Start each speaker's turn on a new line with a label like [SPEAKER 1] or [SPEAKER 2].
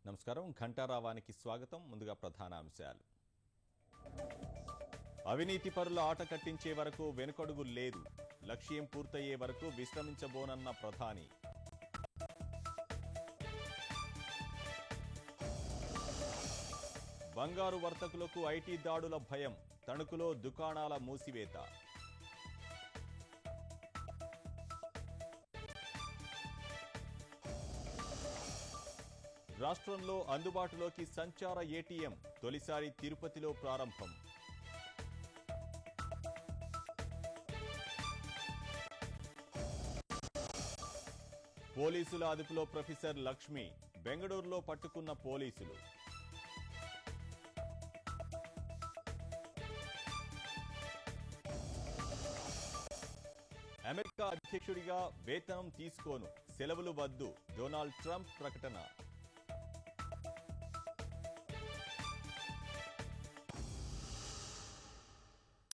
[SPEAKER 1] నమస్కారం ఘంటారావానికి స్వాగతం. ముందుగా ప్రధాన అంశాలు. అవినీతి పరుల ఆట కట్టించే వరకు వెనుకడుగు లేదు. లక్ష్యం పూర్తయ్యే వరకు విశ్రమించబోనన్న ప్రధాని. బంగారు వర్తకులకు ఐటీ దాడుల భయం. తణుకులో దుకాణాల మూసివేత. రాష్ట్రంలో అందుబాటులోకి సంచార ఏటీఎం తొలిసారి తిరుపతిలో ప్రారంభం. పోలీసుల అదుపులో ప్రొఫెసర్ లక్ష్మి. బెంగళూరులో పట్టుకున్న పోలీసులు. అమెరికా అధ్యక్షుడిగా వేతనం తీసుకోను, సెలవులు వద్దు. డొనాల్డ్ ట్రంప్ ప్రకటన.